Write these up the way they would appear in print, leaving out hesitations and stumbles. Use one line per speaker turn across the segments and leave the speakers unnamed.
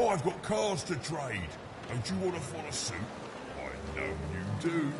I've got cars to trade. Don't you want to follow suit? I know you do.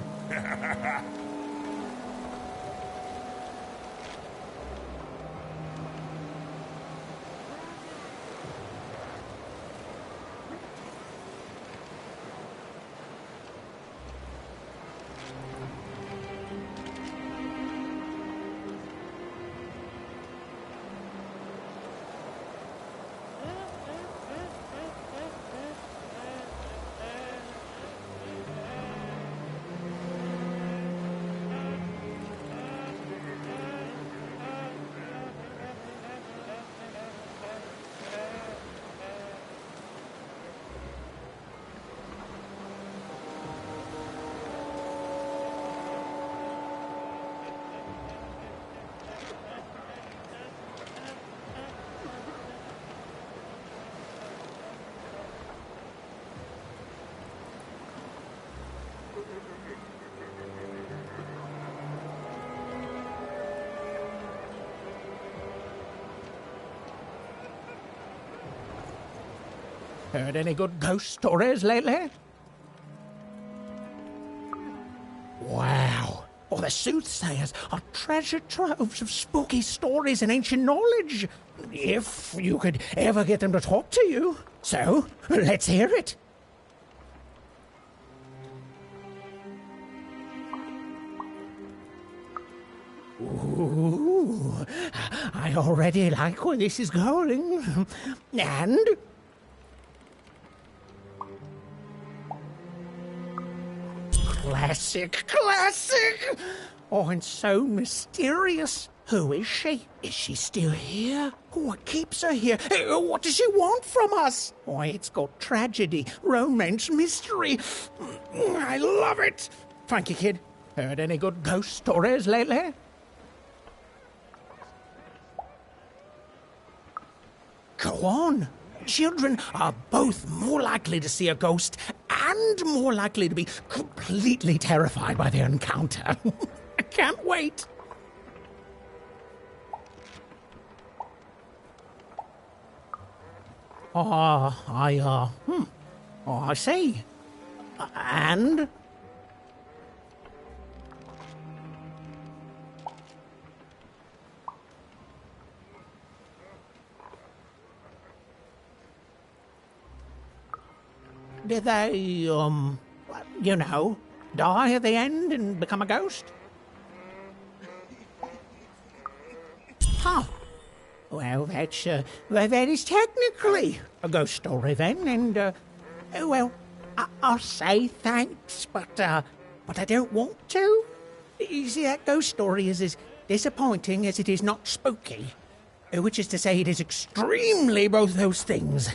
Heard any good ghost stories lately? Wow. Oh, the soothsayers are treasure troves of spooky stories and ancient knowledge. If you could ever get them to talk to you. So, let's hear it. Ooh, I already like where this is going. And... Classic! Oh, and so mysterious. Who is she? Is she still here? What keeps her here? What does she want from us? Why, it's got tragedy, romance, mystery. I love it. Thank you, kid. Heard any good ghost stories lately? Go on. Children are both more likely to see a ghost and more likely to be completely terrified by their encounter. I can't wait. I see. And? Did they, die at the end and become a ghost? Huh. Well, that is technically a ghost story then, and, I'll say thanks, but I don't want to. You see, that ghost story is as disappointing as it is not spooky, which is to say it is extremely both those things.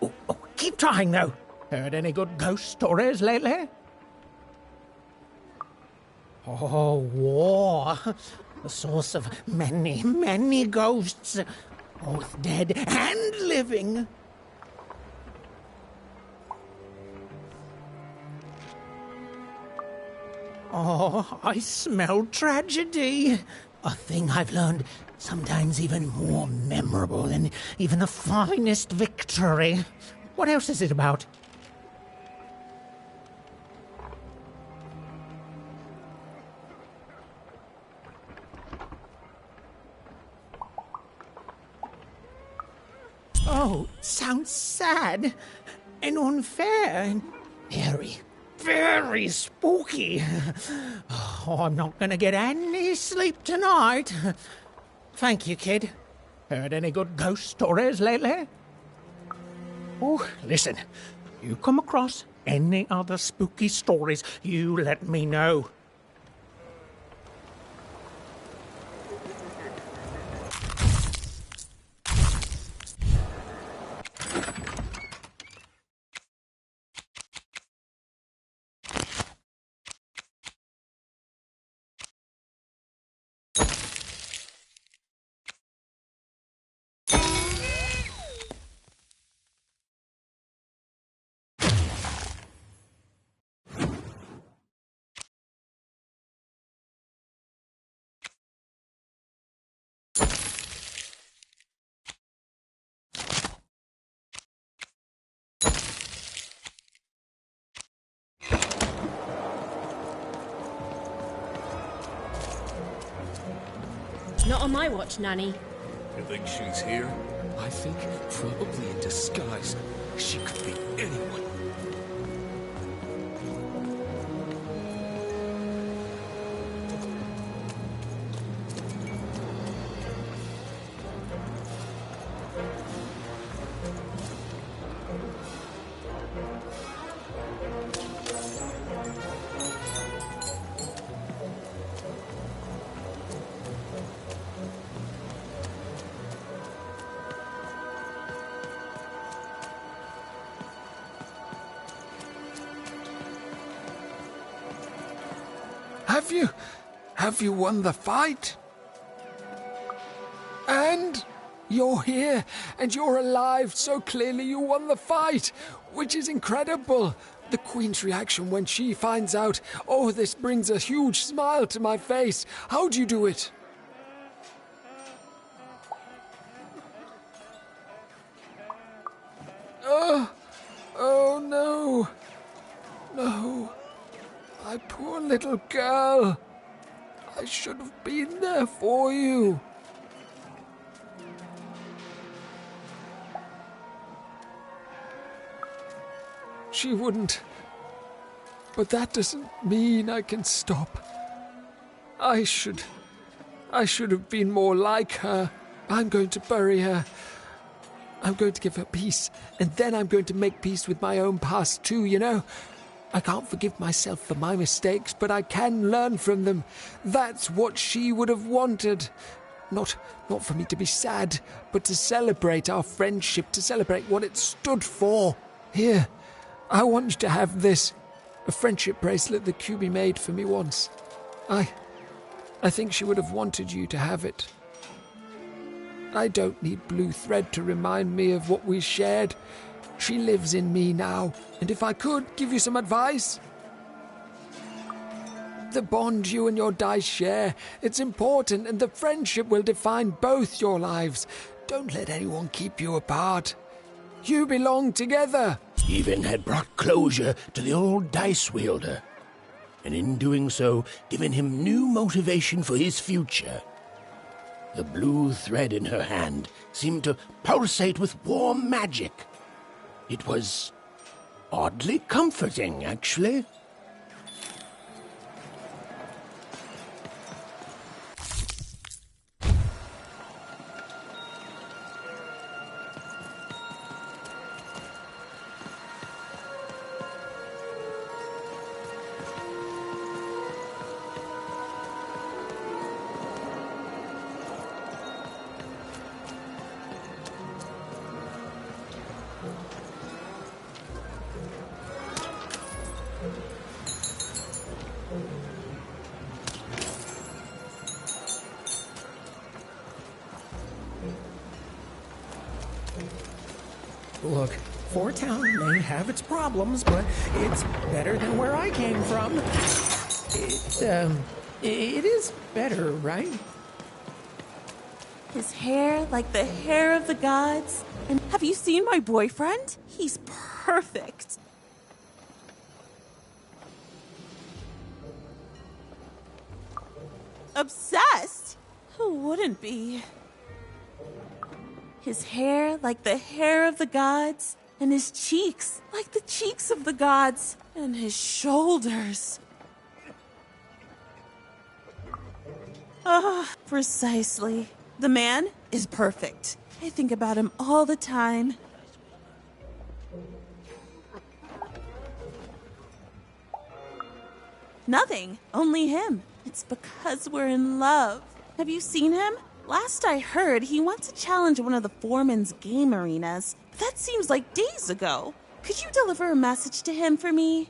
Oh, keep trying, though. Heard any good ghost stories lately? Oh, war. The source of many, many ghosts, both dead and living. Oh, I smell tragedy. A thing I've learned sometimes even more memorable than even the finest victory. What else is it about? Oh, sounds sad and unfair and very, very spooky. Oh, I'm not gonna get any sleep tonight. Thank you, kid. Heard any good ghost stories lately? Oh, listen, you come across any other spooky stories, you let me know.
Not on my watch, Nanny.
You think she's here?
I think probably in disguise. She could be anyone.
Have you won the fight? And you're here, and you're alive, so clearly you won the fight, which is incredible. The Queen's reaction when she finds out, oh, this brings a huge smile to my face. How'd you do it? Oh no. No. My poor little girl. I should have been there for you. She wouldn't. But that doesn't mean I can stop. I should have been more like her. I'm going to bury her. I'm going to give her peace, and then I'm going to make peace with my own past too, you know? I can't forgive myself for my mistakes, but I can learn from them. That's what she would have wanted. Not for me to be sad, but to celebrate our friendship, to celebrate what it stood for. Here, I want you to have this. A friendship bracelet that Cuby made for me once. I think she would have wanted you to have it. I don't need blue thread to remind me of what we shared. She lives in me now, and if I could give you some advice, the bond you and your dice share, it's important, and the friendship will define both your lives. Don't let anyone keep you apart. You belong together.
Stephen had brought closure to the old dice wielder, and in doing so, given him new motivation for his future. The blue thread in her hand seemed to pulsate with warm magic. It was oddly comforting, actually.
Look, Four Town may have its problems, but it's better than where I came from. It is better, right?
His hair like the hair of the gods. And have you seen my boyfriend? He's perfect. Obsessed? Who wouldn't be? His hair like the hair of the gods, and his cheeks like the cheeks of the gods, and his shoulders. Ah, precisely. The man is perfect. I think about him all the time. Nothing, only him. It's because we're in love. Have you seen him? Last I heard, he wants to challenge one of the Foreman's game arenas. But that seems like days ago. Could you deliver a message to him for me?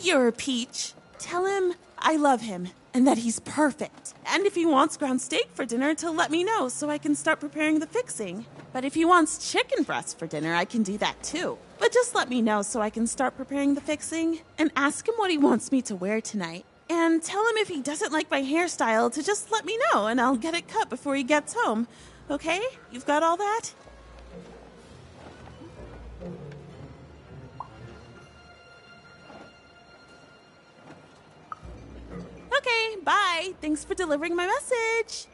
You're a peach. Tell him I love him and that he's perfect. And if he wants ground steak for dinner, to let me know so I can start preparing the fixing. But if he wants chicken breast for dinner, I can do that too. But just let me know so I can start preparing the fixing. And ask him what he wants me to wear tonight. And tell him if he doesn't like my hairstyle to just let me know and I'll get it cut before he gets home. Okay? You've got all that? Okay, Bye. Thanks for delivering my message.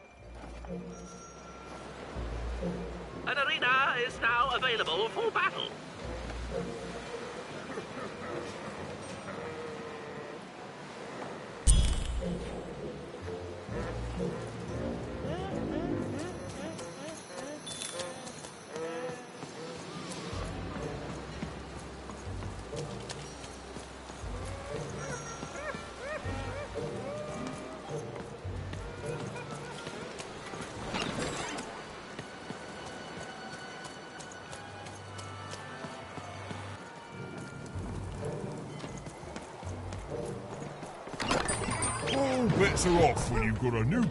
An arena is now available for battle.
All bets are off when you've got a new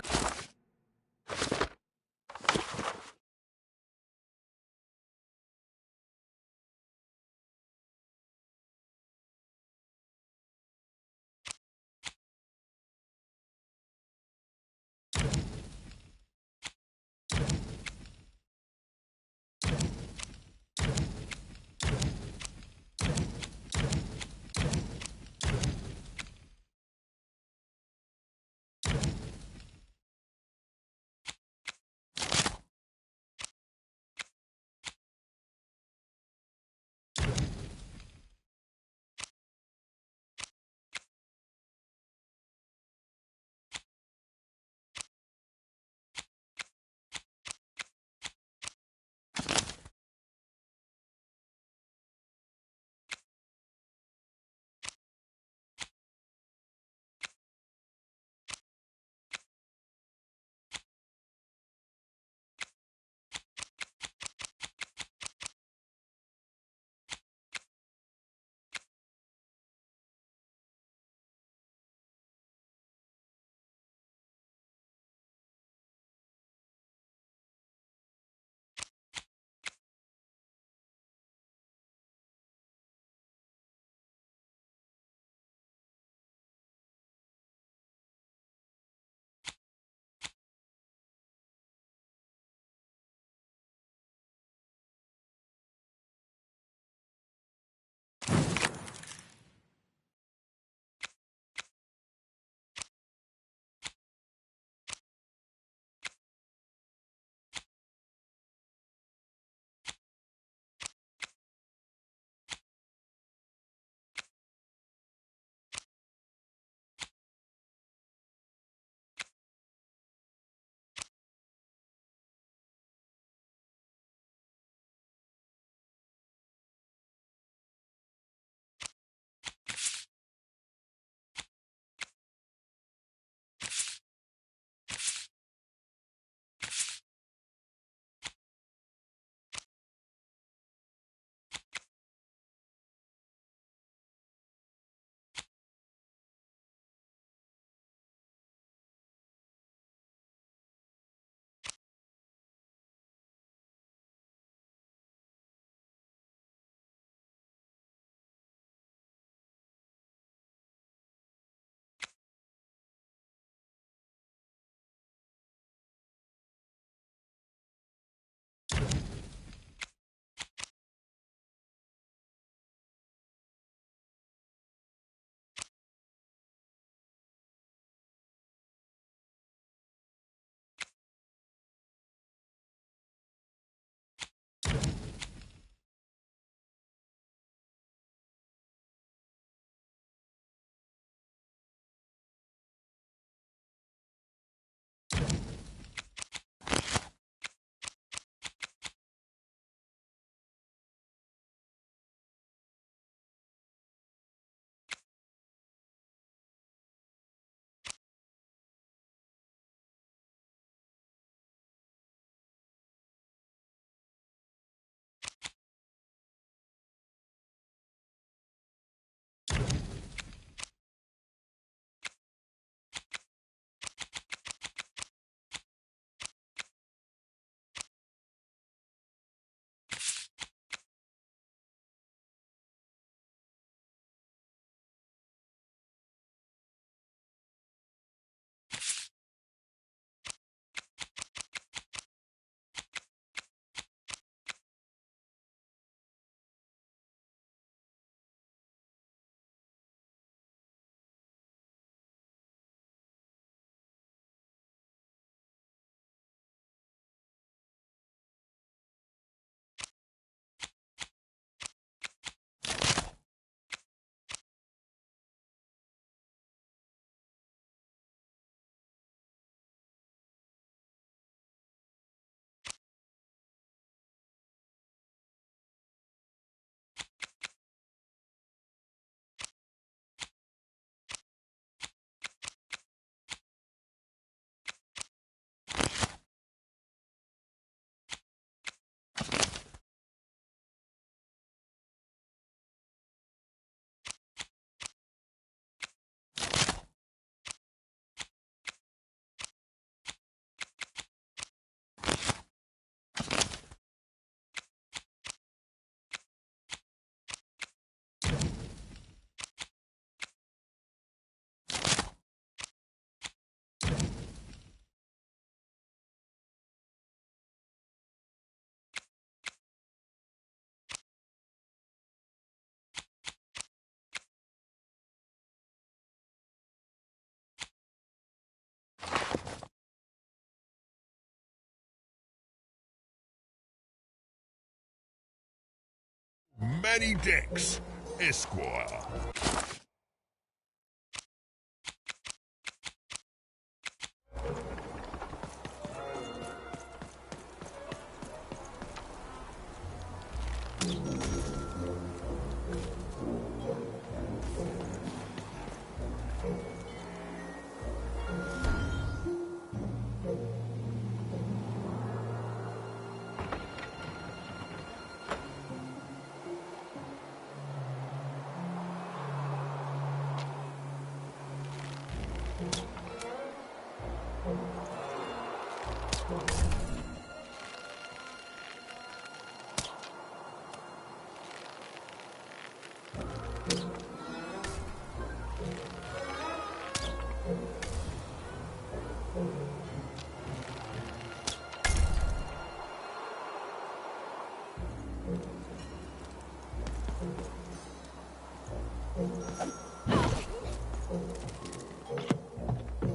Many decks, Esquire.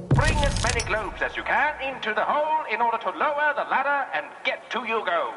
Bring as many globes as you can into the hole in order to lower the ladder and get to your goal.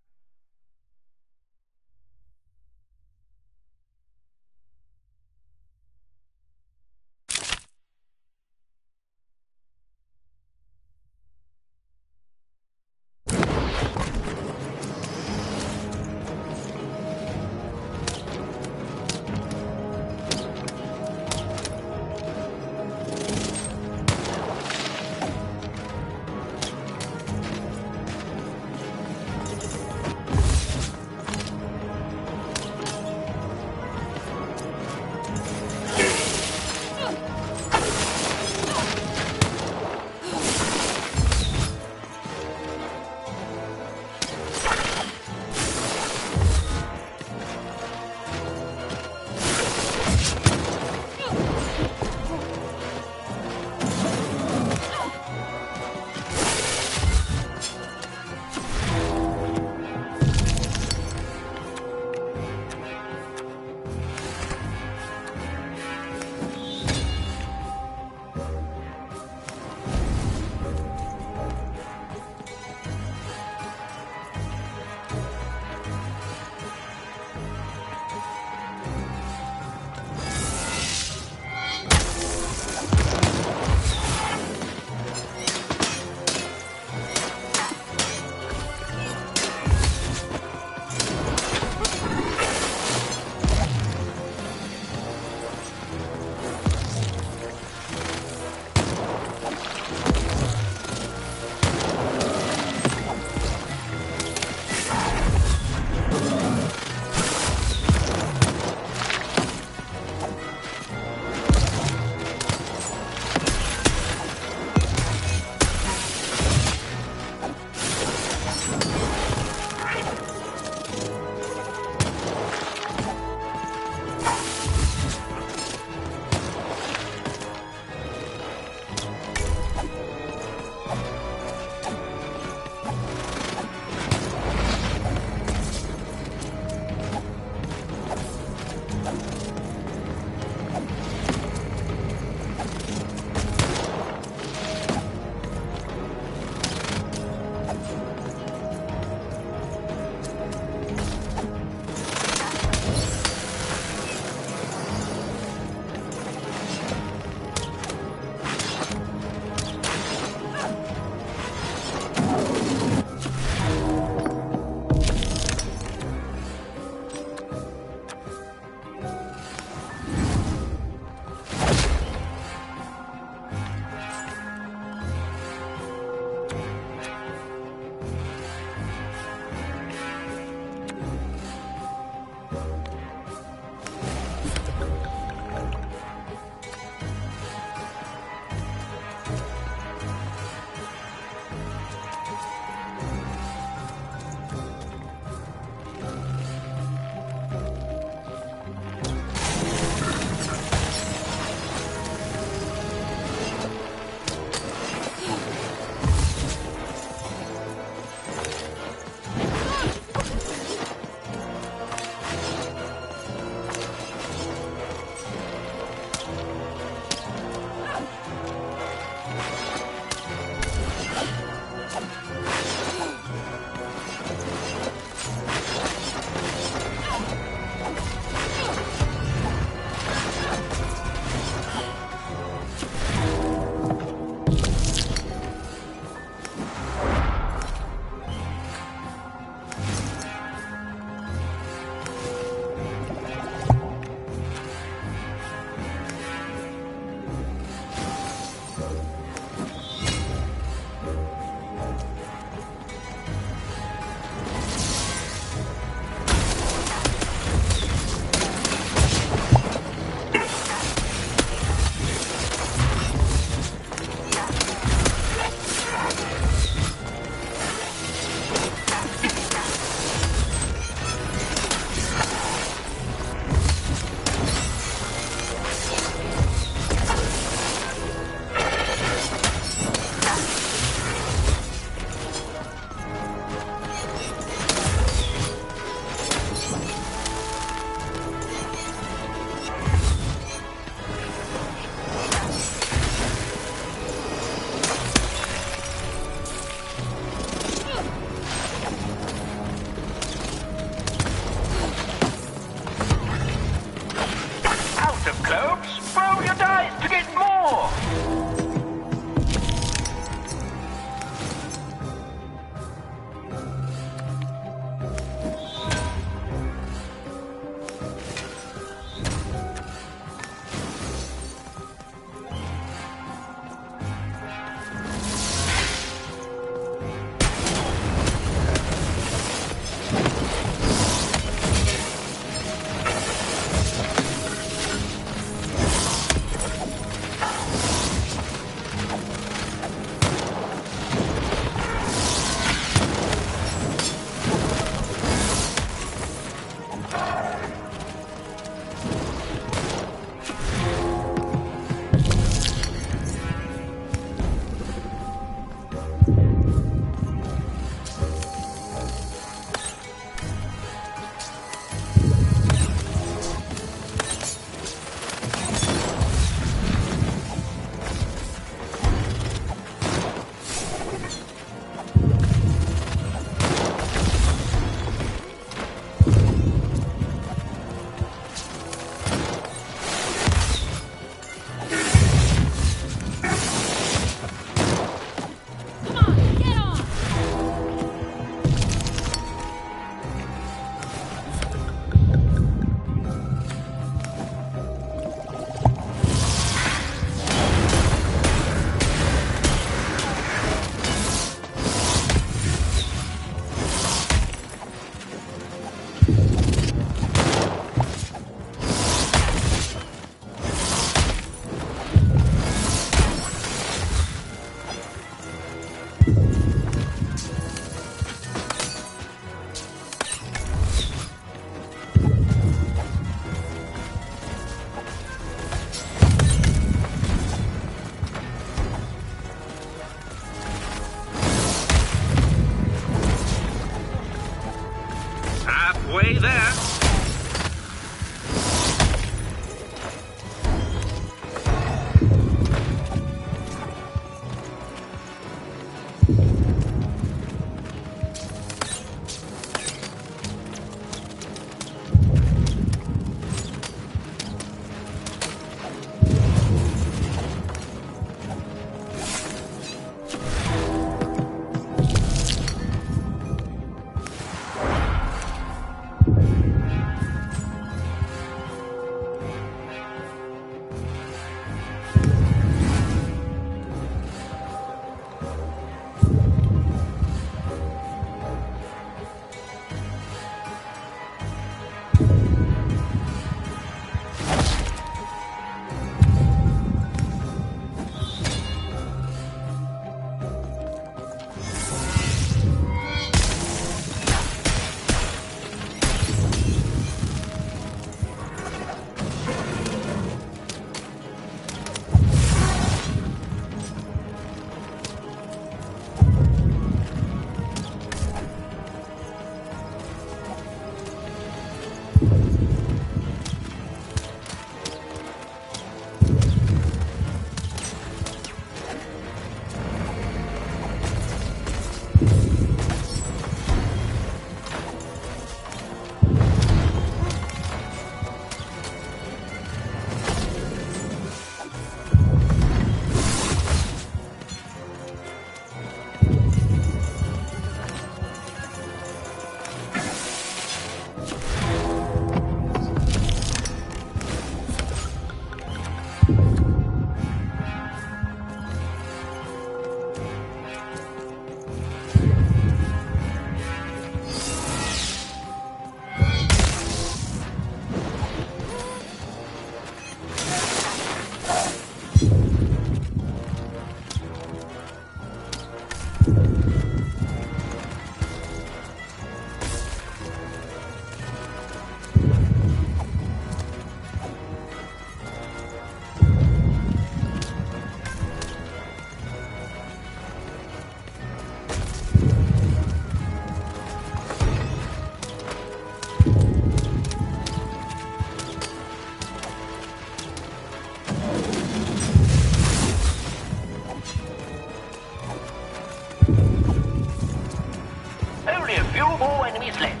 no more enemies left.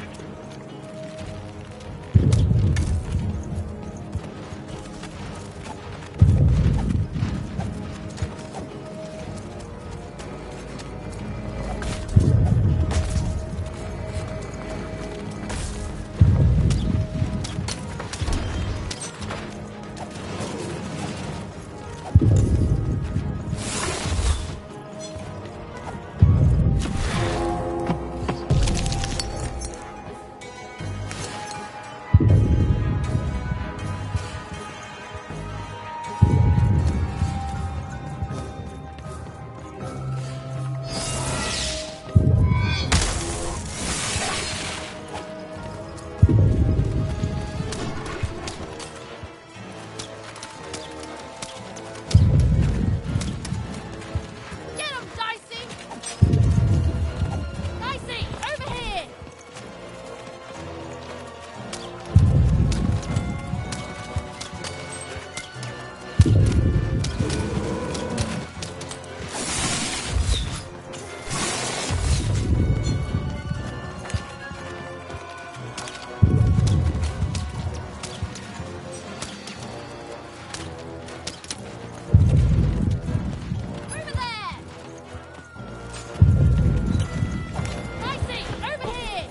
Get him, Dicey! Dicey, over here! Over there! Dicey, over here!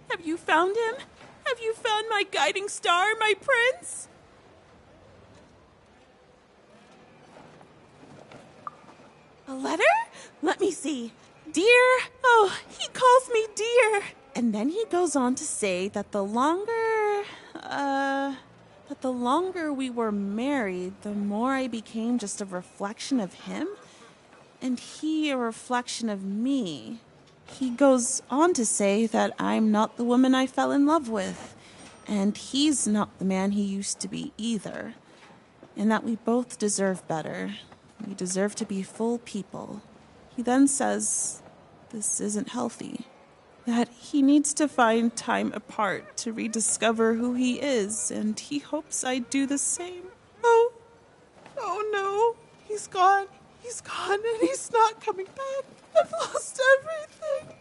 Have you found him? Have you found my guiding star, my prince? A letter? Let me see. Dear, oh, he calls me dear. And then he goes on to say that the longer we were married, the more I became just a reflection of him, and he a reflection of me. He goes on to say that I'm not the woman I fell in love with, and he's not the man he used to be either, and that we both deserve better. We deserve to be full people. He then says this isn't healthy, that he needs to find time apart to rediscover who he is, and he hopes I do the same. Oh no, he's gone, and he's not coming back. I've lost everything.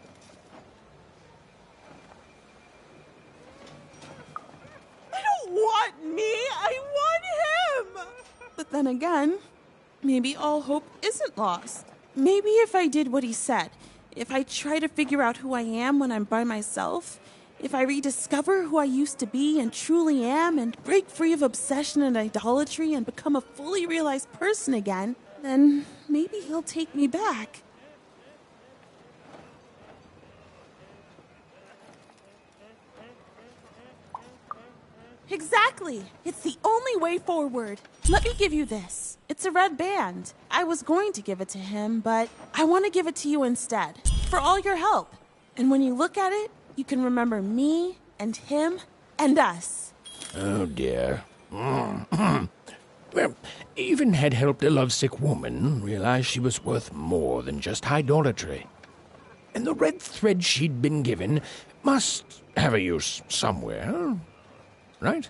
then again, maybe all hope isn't lost. Maybe if I did what he said, if I try to figure out who I am when I'm by myself, if I rediscover who I used to be and truly am and break free of obsession and idolatry and become a fully realized person again, then maybe he'll take me back. Exactly! It's the only way forward. Let me give you this. It's a red band. I was going to give it to him, but I want to give it to you instead. For all your help. And when you look at it, you can remember me and him and us.
Oh, dear. Well, even had helped a lovesick woman realize she was worth more than just idolatry. And the red thread she'd been given must have a use somewhere, right?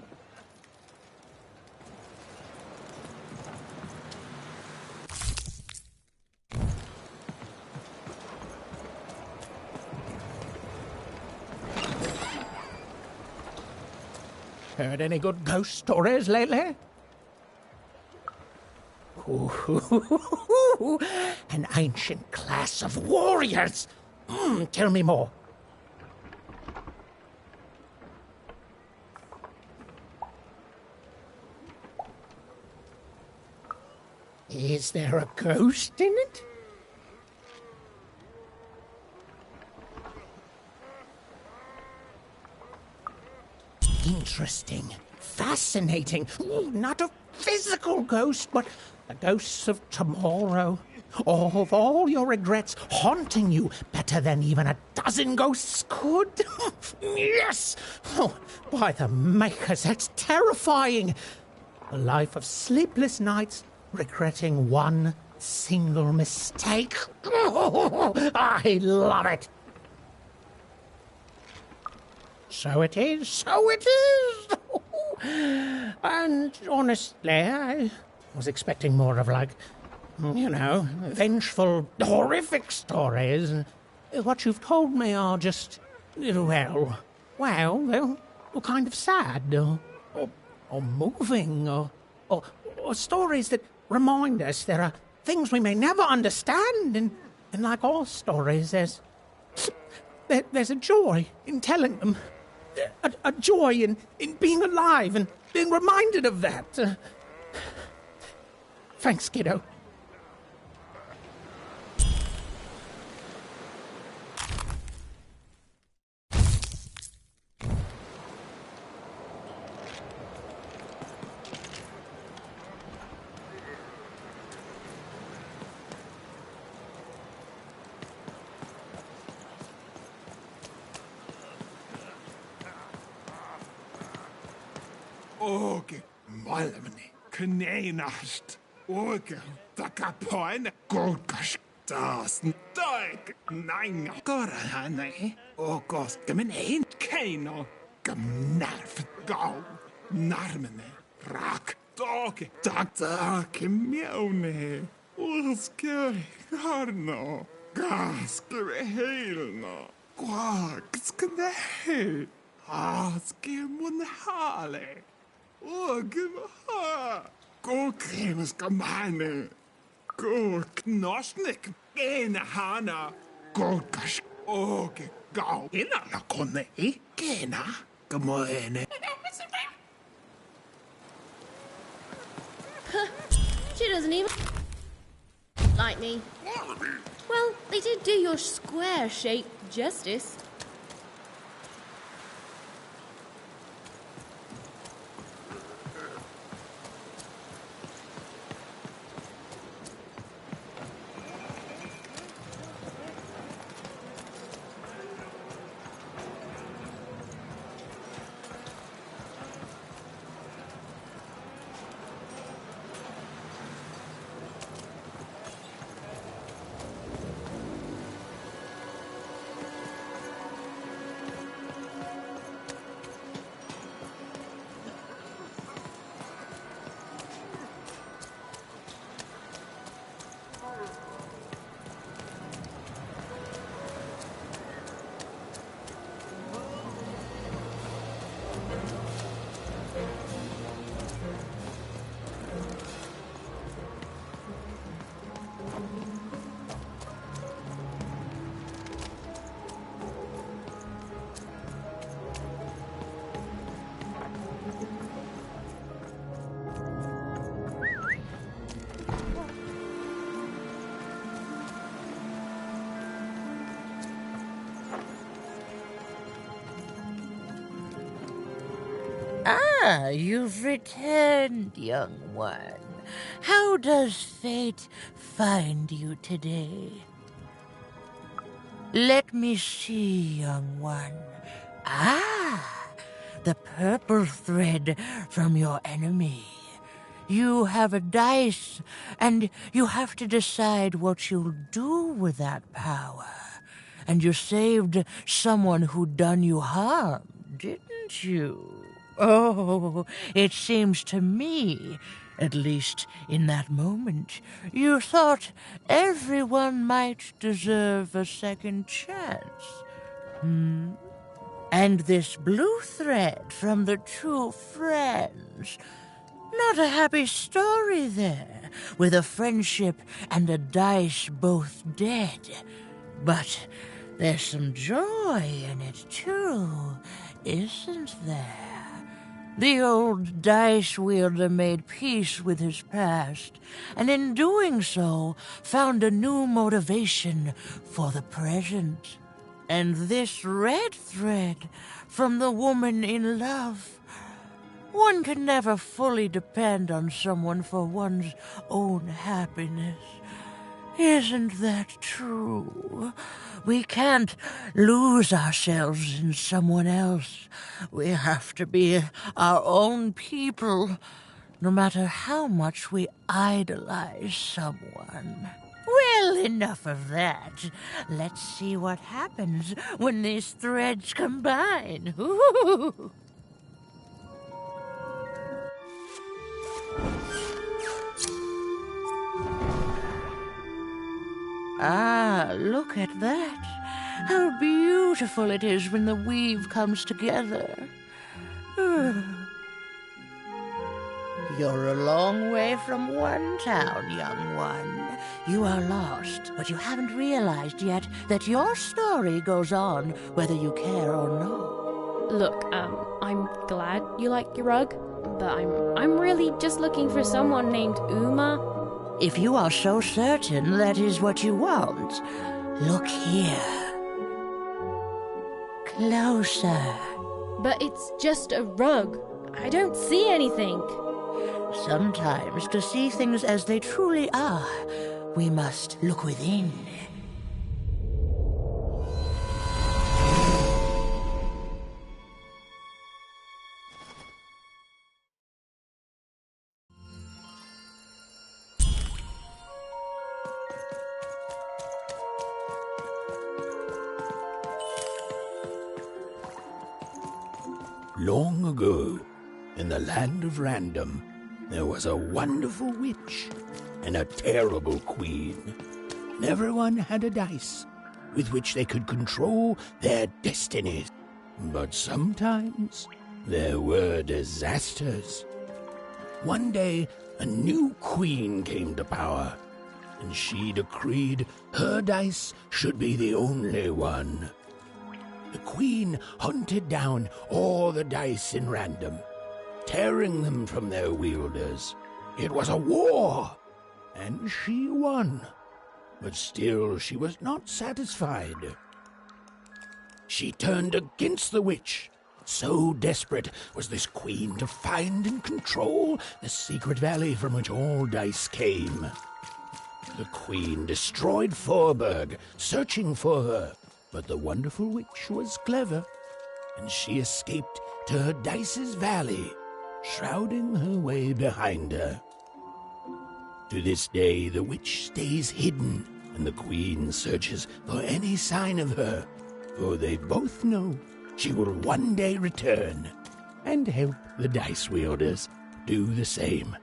Heard any good ghost stories lately? Ooh, an ancient class of warriors. Tell me more. Is there a ghost in it? Interesting. Fascinating. Ooh, not a physical ghost, but the ghosts of tomorrow. Of all your regrets haunting you better than even a dozen ghosts could. Yes! Oh, by the makers, that's terrifying. A life of sleepless nights, regretting one single mistake. Oh, I love it. So it is, so it is. And honestly, I was expecting more of, like, you know, vengeful, horrific stories. What you've told me are just, well, they're kind of sad, or moving, or stories that remind us there are things we may never understand, and like all stories, there's a joy in telling them. A joy in being alive and being reminded of that. Thanks, kiddo.
Åge, malmni, kneinast. Åge, takapoin, kolkas, taasn, taik, näin, korhane. Ågos, kemen ein, keino, kemnärf, gau, narmene, rak, toke, tak, mjaune. Åskeri, harno, gaskere heilno, kvakskne, aske hale. Åge, ha. Gå kremes kamane. Gå knosnik. Ene hana. Gå kash. Åge, gau. Ina la konne. Kena. Kamoene.
She doesn't even like me. Well, they did do your square shape justice.
Ah, you've returned, young one. How does fate find you today? Let me see, young one. Ah, the purple thread from your enemy. You have a dice, and you have to decide what you'll do with that power. And you saved someone who'd done you harm, didn't you? Oh, it seems to me, at least in that moment, you thought everyone might deserve a second chance. And this blue thread from the two friends. Not a happy story there, with a friendship and a dice both dead. But there's some joy in it, too, isn't there? The old dice wielder made peace with his past, and in doing so, found a new motivation for the present. And this red thread from the woman in love. One can never fully depend on someone for one's own happiness. Isn't that true? We can't lose ourselves in someone else. We have to be our own people, no matter how much we idolize someone. Well, enough of that. Let's see what happens when these threads combine. Ooh. Ah, look at that. How beautiful it is when the weave comes together. You're a long way from one town, young one. You are lost, but you haven't realized yet that your story goes on whether you care or no.
Look, I'm glad you like your rug, but I'm really just looking for someone named Uma.
If you are so certain that is what you want, look here. Closer.
But it's just a rug. I don't see anything.
Sometimes, to see things as they truly are, we must look within.
Long ago, in the land of Random, there was a wonderful witch and a terrible queen. And everyone had a dice with which they could control their destinies. But sometimes there were disasters. One day, a new queen came to power, and she decreed her dice should be the only one. The queen hunted down all the dice in Random, tearing them from their wielders. It was a war, and she won. But still she was not satisfied. She turned against the witch. So desperate was this queen to find and control the secret valley from which all dice came. The queen destroyed Forburg, searching for her. But the wonderful witch was clever, and she escaped to her dice's valley, shrouding her way behind her. To this day, the witch stays hidden, and the queen searches for any sign of her, for they both know she will one day return and help the dice wielders do the same.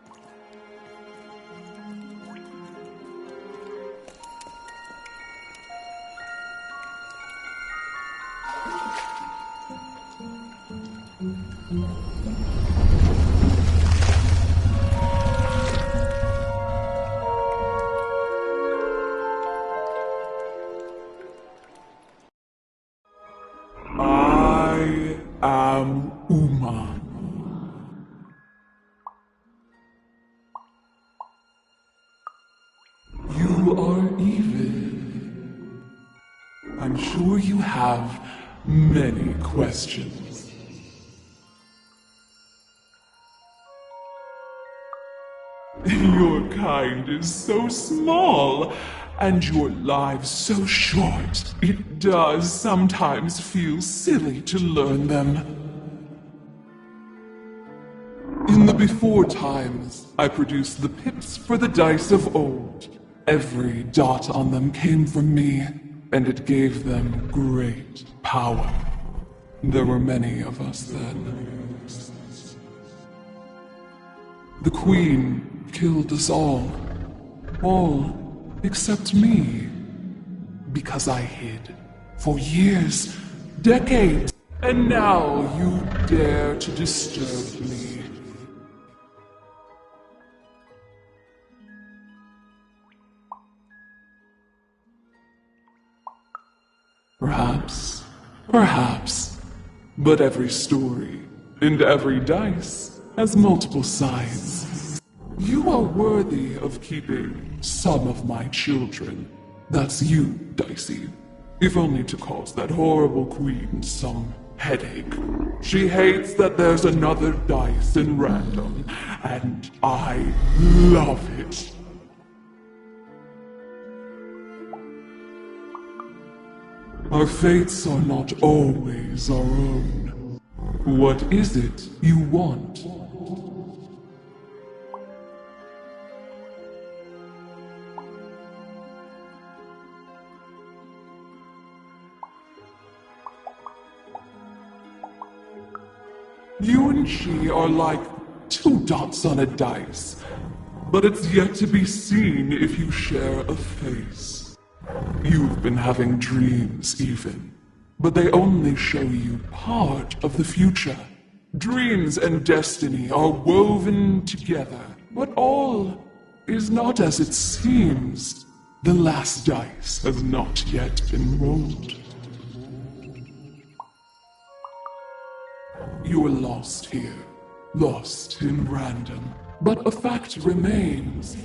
I am Uma. You are evil. I'm sure you have many questions. Your kind is so small, and your lives so short. It does sometimes feel silly to learn them. In the before times, I produced the pips for the dice of old. Every dot on them came from me, and it gave them great power. There were many of us then. The Queen killed us all except me, because I hid for years, decades, and now you dare to disturb me. Perhaps, but every story and every dice has multiple sides. You are worthy of keeping some of my children. That's you, Dicey. If only to cause that horrible queen some headache. She hates that there's another dice in random, and I love it. Our fates are not always our own. What is it you want? You and she are like two dots on a dice, but it's yet to be seen if you share a face. You've been having dreams even, but they only show you part of the future. Dreams and destiny are woven together, but all is not as it seems. The last dice has not yet been rolled. You are lost here, lost in random, but a fact remains.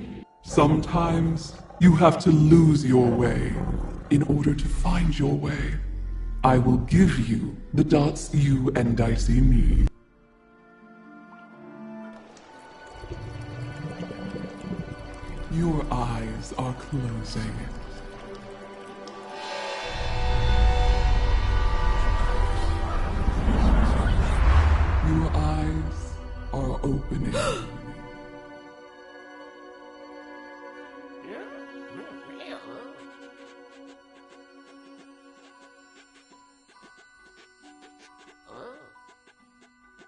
Sometimes you have to lose your way in order to find your way. I will give you the dots you and Dicey need. Your eyes are closing. Your eyes are opening.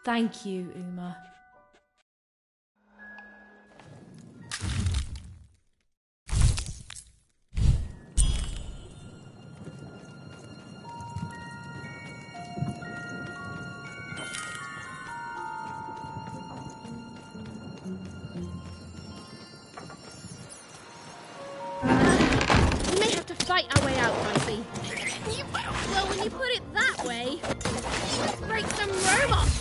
Thank you, Uma. We may have to fight our way out, Dicey. Well, when you put it that way, let's break some robots.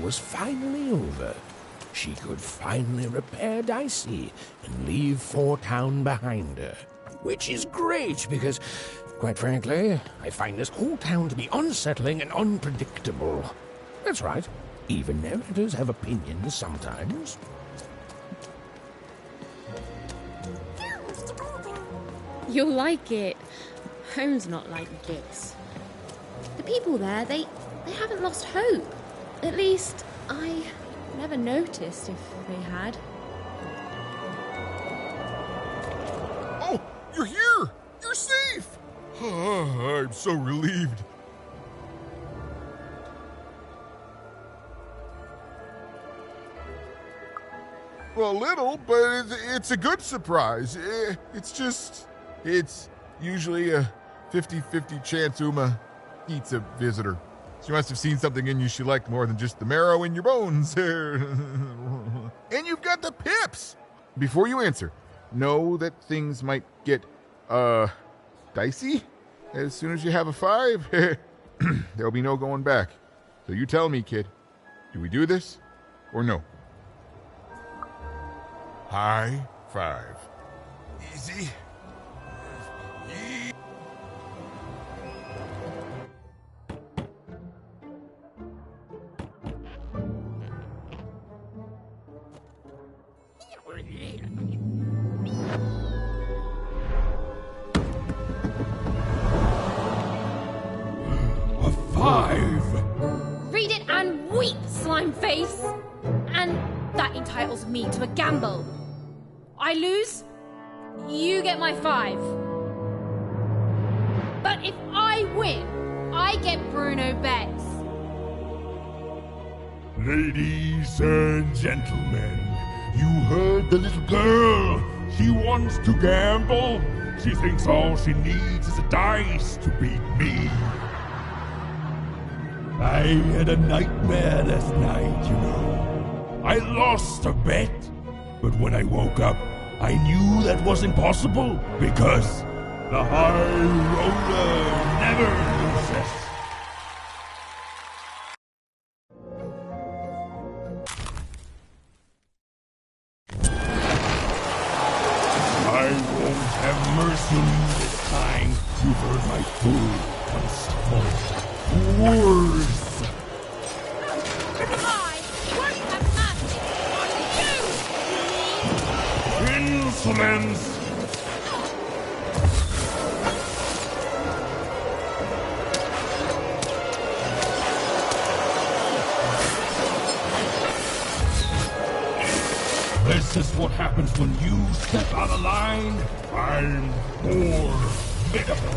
was finally over. She could finally repair Dicey and leave Four Town behind her. Which is great, because, quite frankly, I find this whole town to be unsettling and unpredictable. That's right. Even narrators have opinions sometimes.
You'll like it. Home's not like this. The people there, they haven't lost hope. At least, I never noticed if they had.
Oh, you're here! You're safe! I'm so relieved. Well, a little, but it's a good surprise. It's usually a 50-50 chance Uma eats a visitor. She must have seen something in you she liked more than just the marrow in your bones. And you've got the pips! Before you answer, know that things might get, dicey as soon as you have a 5. There'll be no going back. So you tell me, kid, do we do this or no? High 5. Easy.
A 5!
Read it and weep, slime face! And that entitles me to a gamble. I lose, you get my 5. But if I win, I get Bruno Betts.
Ladies and gentlemen, you heard the little girl. She wants to gamble. She thinks all she needs is a dice to beat me. I had a nightmare last night, you know. I lost a bet, but when I woke up, I knew that was impossible because the high roller never loses. I won't have mercy on you this time. You've heard my full, unstoppable words. Insolence! This is what happens when you step out of line. I'm formidable.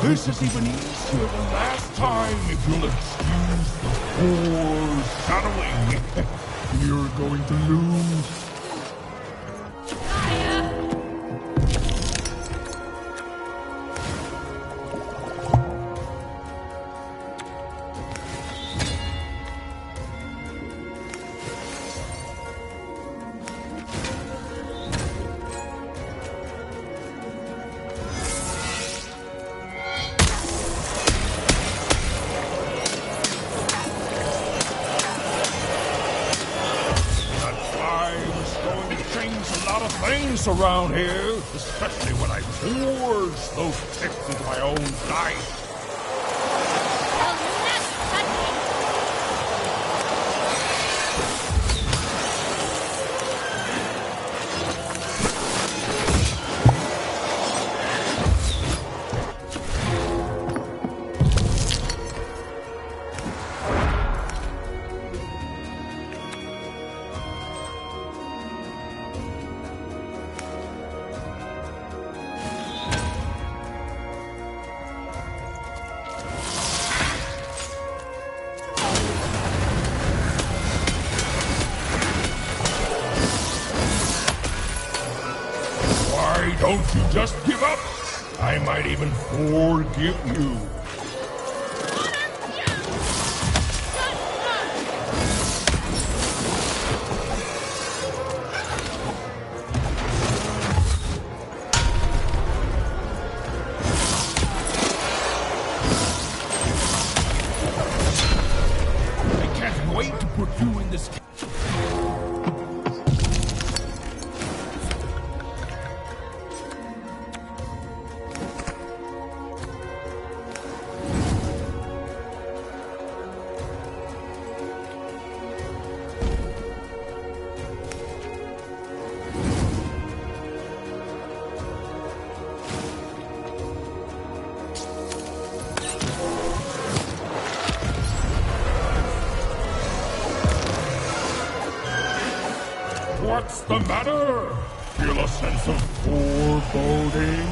This is even easier than last time, if you'll excuse the foreshadowing. You're going to lose. Around here, especially when I forge those tips into my own dice. Don't you just give up? I might even forgive you. this. What's the matter? Feel a sense of foreboding?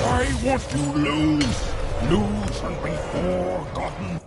Why won't you lose? Lose and be forgotten.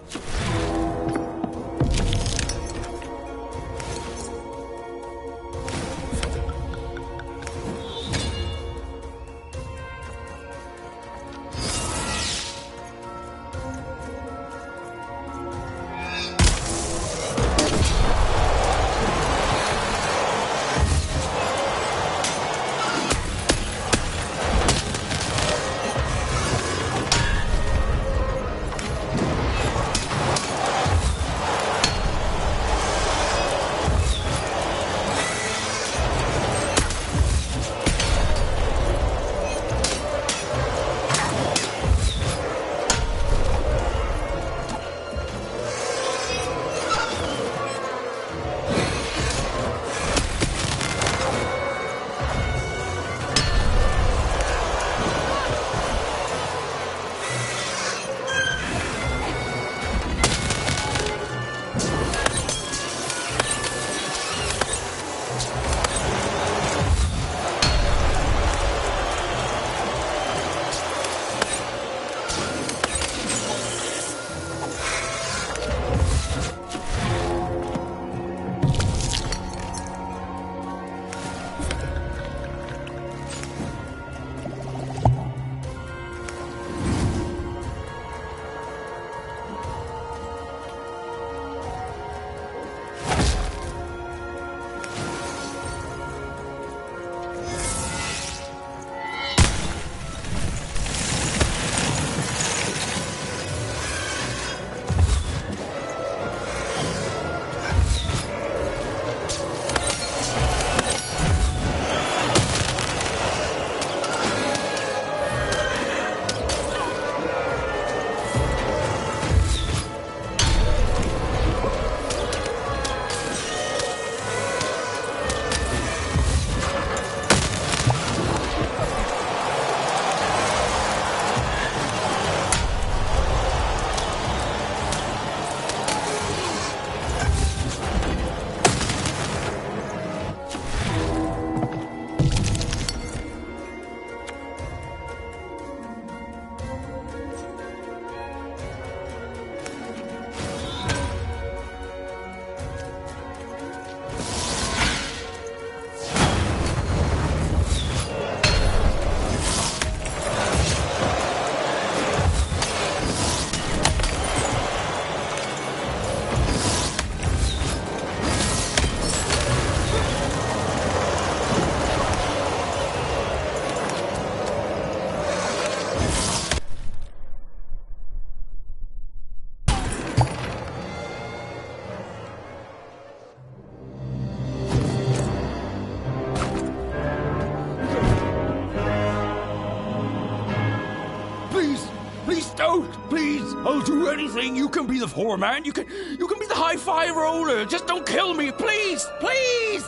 Please, I'll do anything. You can be the foreman. You can be the high-five roller. Just don't kill me, please, please.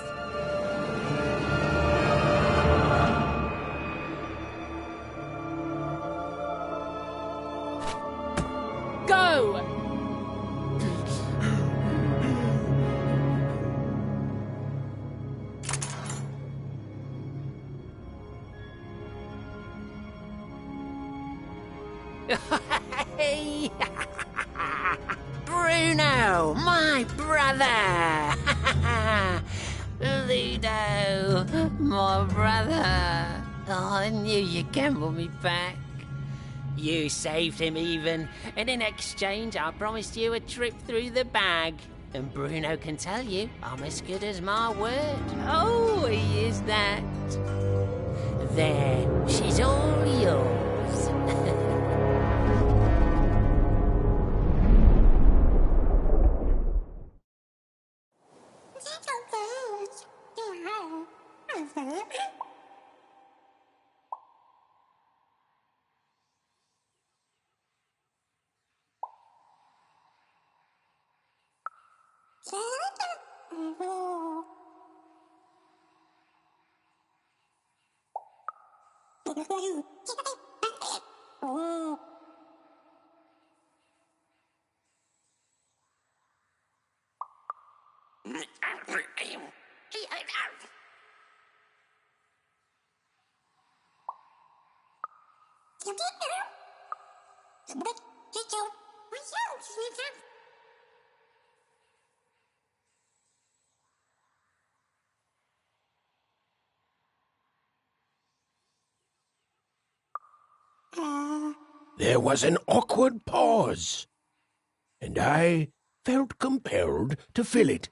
Go.
Bruno, my brother! Ludo, my brother. Oh, I knew you'd gamble me back.
You saved him even, and in exchange I promised you a trip through the bag. And Bruno can tell you I'm as good as my word. Oh, he is that. There, she's all yours.
There was an awkward pause, and I felt compelled to fill it.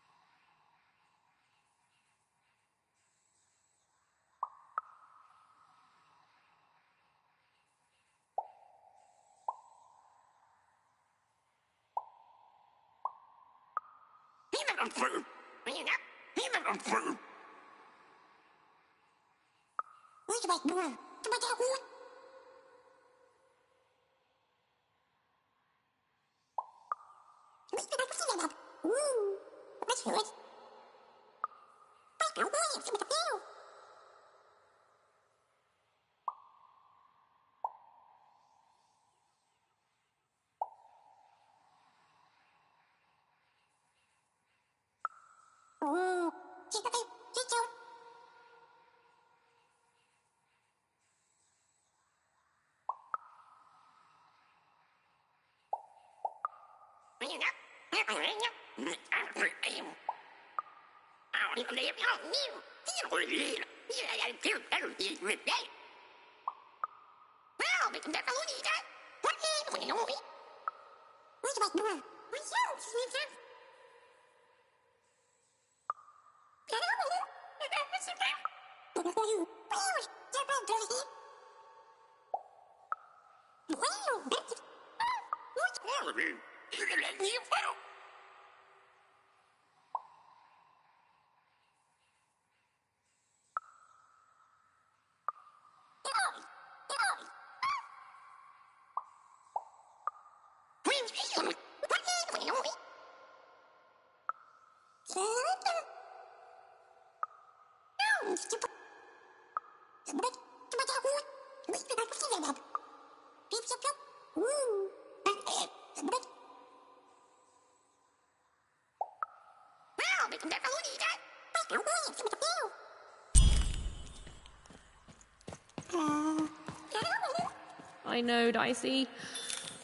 I know, Dicey.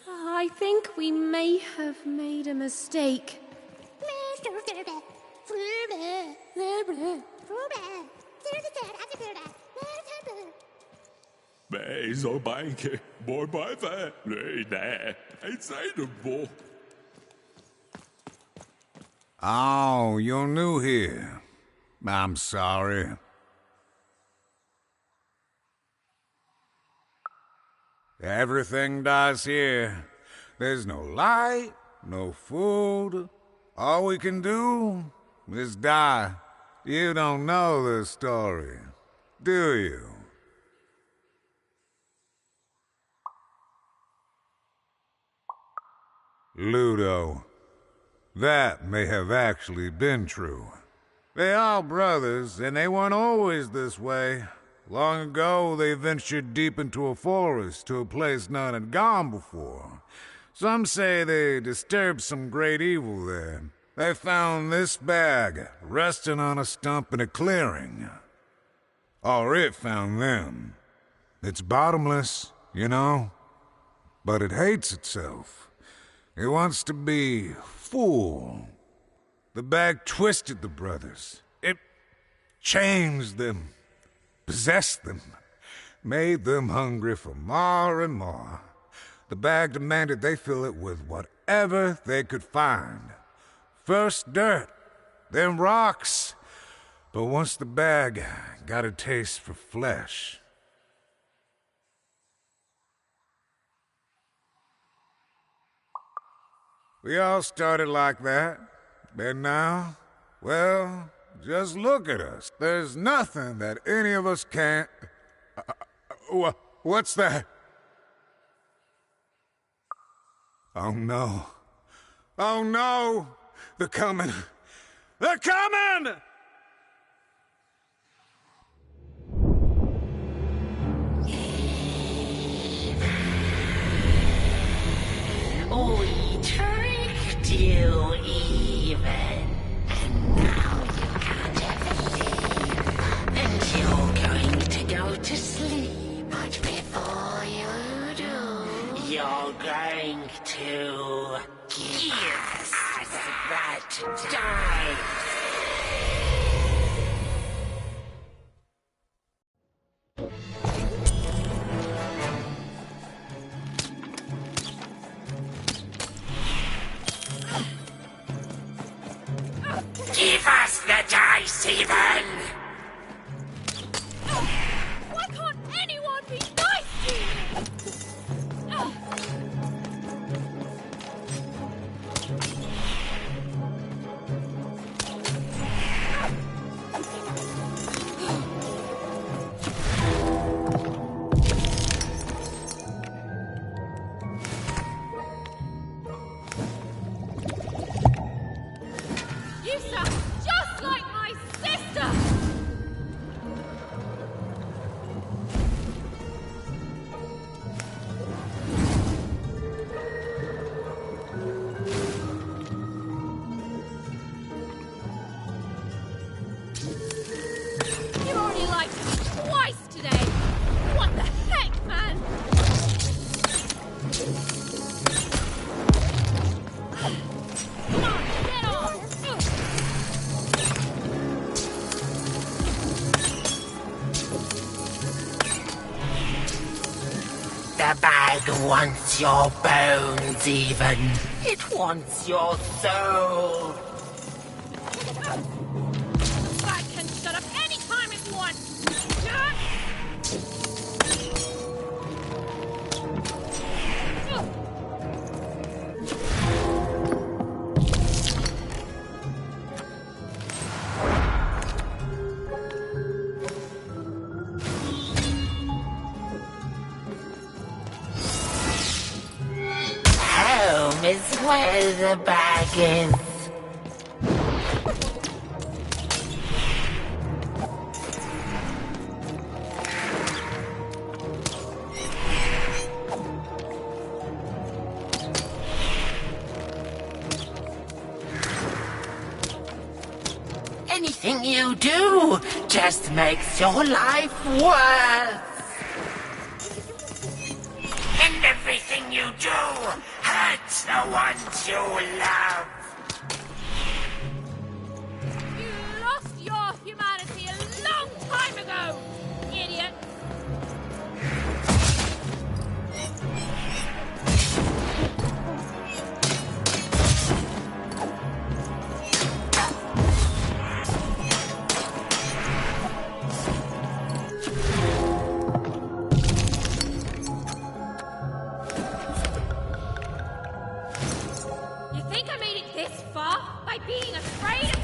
I think we may have made a mistake.
Mẹ rồi bạn kìa, bồi bái về, lệ nè, hãy say được vô.
Oh, you're new here. I'm sorry. Everything dies here. There's no light, no food. All we can do is die. You don't know the story, do you? Ludo, that may have actually been true. They are brothers, and they weren't always this way. Long ago, they ventured deep into a forest to a place none had gone before. Some say they disturbed some great evil there. They found this bag resting on a stump in a clearing. Or it found them. It's bottomless, you know, but it hates itself. It wants to be full. The bag twisted the brothers. It changed them. Possessed them, made them hungry for more and more. the bag demanded they fill it with whatever they could find. First dirt, then rocks. But once the bag got a taste for flesh... We all started like that. And now, well, just look at us. There's nothing that any of us can't... What's that? Oh no. Oh no! They're coming! They're coming!
We tricked you even. And now you can't ever leave. And you're going to go to sleep. But before you do, you're going to give us that dice. Give us the dice, even!
Why can't anyone be nice to you? You sound just like my sister! You already lied to me twice today! What the heck, man? Come on, get on!
The bag wants your bones, even. It wants your soul.
Bag can shut up any time it wants!
Home is where the bag is. Anything you do just makes your life worse. And everything you do hurts the ones you love.
You lost your humanity a long time ago, idiot! You think I made it this far by being afraid